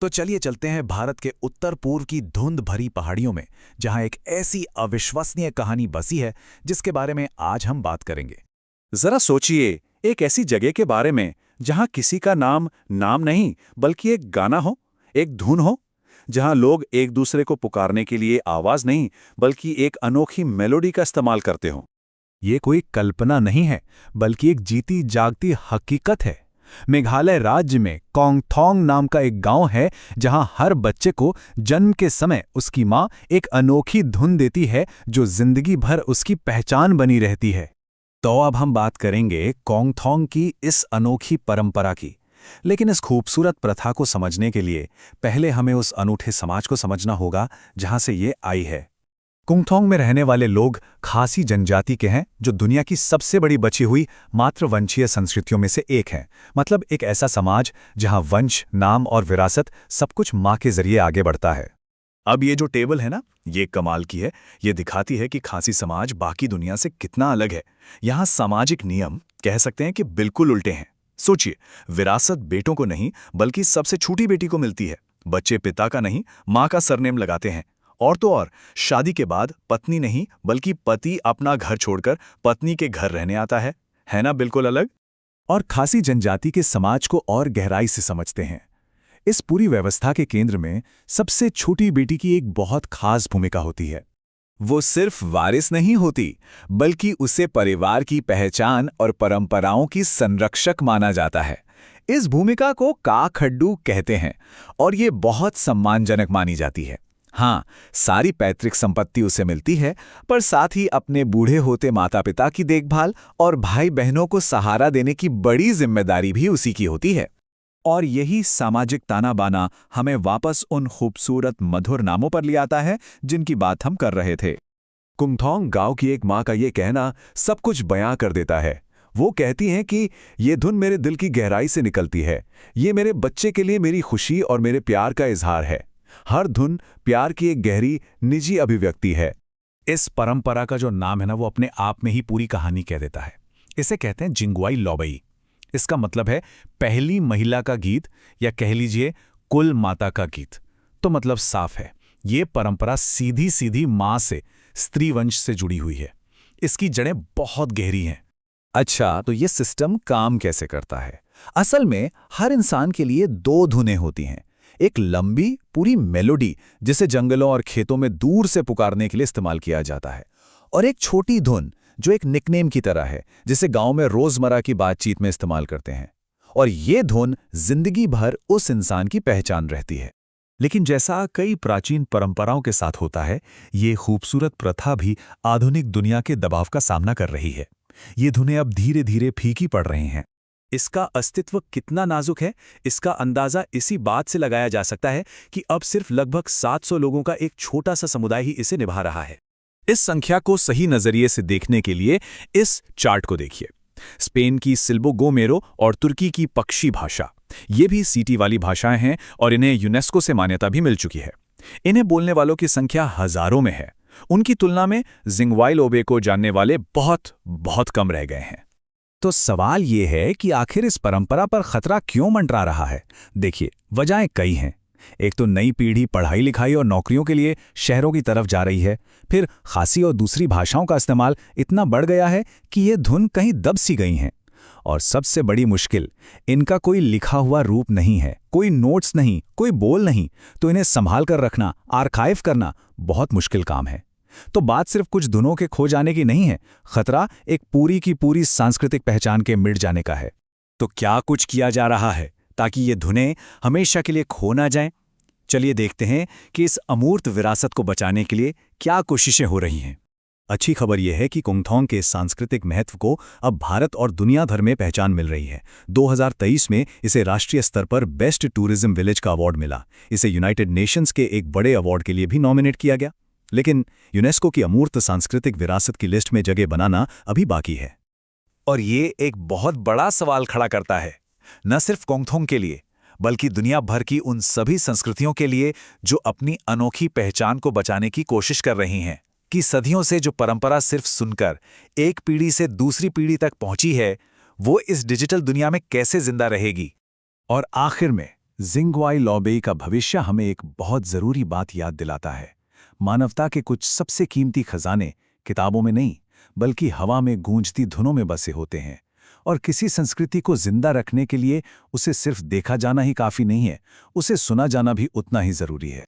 तो चलिए चलते हैं भारत के उत्तर पूर्व की धुंध भरी पहाड़ियों में, जहां एक ऐसी अविश्वसनीय कहानी बसी है जिसके बारे में आज हम बात करेंगे। जरा सोचिए, एक ऐसी जगह के बारे में जहां किसी का नाम नाम नहीं बल्कि एक गाना हो, एक धुन हो, जहां लोग एक दूसरे को पुकारने के लिए आवाज नहीं बल्कि एक अनोखी मेलोडी का इस्तेमाल करते हो। ये कोई कल्पना नहीं है, बल्कि एक जीती जागती हकीकत है। मेघालय राज्य में कोंगथोंग नाम का एक गांव है, जहां हर बच्चे को जन्म के समय उसकी मां एक अनोखी धुन देती है जो जिंदगी भर उसकी पहचान बनी रहती है। तो अब हम बात करेंगे कोंगथोंग की इस अनोखी परंपरा की। लेकिन इस खूबसूरत प्रथा को समझने के लिए पहले हमें उस अनूठे समाज को समझना होगा जहां से ये आई है। कोंगथोंग में रहने वाले लोग खासी जनजाति के हैं, जो दुनिया की सबसे बड़ी बची हुई मातृवंशीय संस्कृतियों में से एक है। मतलब एक ऐसा समाज जहां वंश, नाम और विरासत सब कुछ मां के जरिए आगे बढ़ता है। अब ये जो टेबल है ना, ये कमाल की है। ये दिखाती है कि खासी समाज बाकी दुनिया से कितना अलग है। यहाँ सामाजिक नियम कह सकते हैं कि बिल्कुल उल्टे हैं। सोचिए, विरासत बेटों को नहीं बल्कि सबसे छोटी बेटी को मिलती है। बच्चे पिता का नहीं, माँ का सरनेम लगाते हैं। और तो और, शादी के बाद पत्नी नहीं बल्कि पति अपना घर छोड़कर पत्नी के घर रहने आता है ना बिल्कुल अलग। और खासी जनजाति के समाज को और गहराई से समझते हैं। इस पूरी व्यवस्था के केंद्र में सबसे छोटी बेटी की एक बहुत खास भूमिका होती है। वो सिर्फ वारिस नहीं होती, बल्कि उसे परिवार की पहचान और परंपराओं की संरक्षक माना जाता है। इस भूमिका को काखड्डू कहते हैं और ये बहुत सम्मानजनक मानी जाती है। हाँ, सारी पैतृक संपत्ति उसे मिलती है, पर साथ ही अपने बूढ़े होते माता पिता की देखभाल और भाई बहनों को सहारा देने की बड़ी जिम्मेदारी भी उसी की होती है। और यही सामाजिक ताना बाना हमें वापस उन खूबसूरत मधुर नामों पर ले आता है जिनकी बात हम कर रहे थे। कोंगथोंग गांव की एक माँ का ये कहना सब कुछ बयां कर देता है। वो कहती हैं कि ये धुन मेरे दिल की गहराई से निकलती है। ये मेरे बच्चे के लिए मेरी खुशी और मेरे प्यार का इजहार है। हर धुन प्यार की एक गहरी निजी अभिव्यक्ति है। इस परंपरा का जो नाम है ना, वो अपने आप में ही पूरी कहानी कह देता है। इसे कहते हैं जिंगवाई लोबई। इसका मतलब है पहली महिला का गीत, या कह लीजिए कुल माता का गीत। तो मतलब साफ है, ये परंपरा सीधी सीधी मां से, स्त्री वंश से जुड़ी हुई है। इसकी जड़ें बहुत गहरी हैं। अच्छा, तो ये सिस्टम काम कैसे करता है? असल में हर इंसान के लिए दो धुनें होती हैं। एक लंबी पूरी मेलोडी, जिसे जंगलों और खेतों में दूर से पुकारने के लिए इस्तेमाल किया जाता है, और एक छोटी धुन जो एक निकनेम की तरह है, जिसे गांव में रोजमर्रा की बातचीत में इस्तेमाल करते हैं। और ये धुन जिंदगी भर उस इंसान की पहचान रहती है। लेकिन जैसा कई प्राचीन परंपराओं के साथ होता है, ये खूबसूरत प्रथा भी आधुनिक दुनिया के दबाव का सामना कर रही है। ये धुनें अब धीरे धीरे फीकी पड़ रही हैं। इसका अस्तित्व कितना नाजुक है, इसका अंदाजा इसी बात से लगाया जा सकता है कि अब सिर्फ लगभग 700 लोगों का एक छोटा सा समुदाय ही इसे निभा रहा है। इस संख्या को सही नजरिए से देखने के लिए इस चार्ट को देखिए। स्पेन की सिल्बो गोमेरो और तुर्की की पक्षी भाषा, ये भी सीटी वाली भाषाएं हैं और इन्हें यूनेस्को से मान्यता भी मिल चुकी है। इन्हें बोलने वालों की संख्या हजारों में है। उनकी तुलना में जिंगवाई लोबे को जानने वाले बहुत बहुत कम रह गए हैं। तो सवाल ये है कि आखिर इस परंपरा पर खतरा क्यों मंडरा रहा है? देखिए, वजहें कई हैं। एक तो नई पीढ़ी पढ़ाई लिखाई और नौकरियों के लिए शहरों की तरफ जा रही है। फिर खासी और दूसरी भाषाओं का इस्तेमाल इतना बढ़ गया है कि ये धुन कहीं दब सी गई हैं। और सबसे बड़ी मुश्किल, इनका कोई लिखा हुआ रूप नहीं है, कोई नोट्स नहीं, कोई बोल नहीं। तो इन्हें संभाल कर रखना, आर्काइव करना बहुत मुश्किल काम है। तो बात सिर्फ कुछ धुनों के खो जाने की नहीं है, खतरा एक पूरी की पूरी सांस्कृतिक पहचान के मिट जाने का है। तो क्या कुछ किया जा रहा है ताकि ये धुनें हमेशा के लिए खो ना जाएं? चलिए देखते हैं कि इस अमूर्त विरासत को बचाने के लिए क्या कोशिशें हो रही हैं। अच्छी खबर यह है कि कोंगथोंग के सांस्कृतिक महत्व को अब भारत और दुनिया भर में पहचान मिल रही है। 2023 में इसे राष्ट्रीय स्तर पर बेस्ट टूरिज्म विलेज का अवार्ड मिला। इसे यूनाइटेड नेशंस के एक बड़े अवार्ड के लिए भी नॉमिनेट किया गया। लेकिन यूनेस्को की अमूर्त सांस्कृतिक विरासत की लिस्ट में जगह बनाना अभी बाकी है। और ये एक बहुत बड़ा सवाल खड़ा करता है, न सिर्फ कोंगथोंग के लिए, बल्कि दुनिया भर की उन सभी संस्कृतियों के लिए जो अपनी अनोखी पहचान को बचाने की कोशिश कर रही हैं। कि सदियों से जो परंपरा सिर्फ सुनकर एक पीढ़ी से दूसरी पीढ़ी तक पहुंची है, वो इस डिजिटल दुनिया में कैसे जिंदा रहेगी। और आखिर में जिंगवाई लॉबेई का भविष्य हमें एक बहुत जरूरी बात याद दिलाता है। मानवता के कुछ सबसे कीमती खजाने किताबों में नहीं, बल्कि हवा में गूंजती धुनों में बसे होते हैं। और किसी संस्कृति को जिंदा रखने के लिए उसे सिर्फ देखा जाना ही काफी नहीं है, उसे सुना जाना भी उतना ही जरूरी है।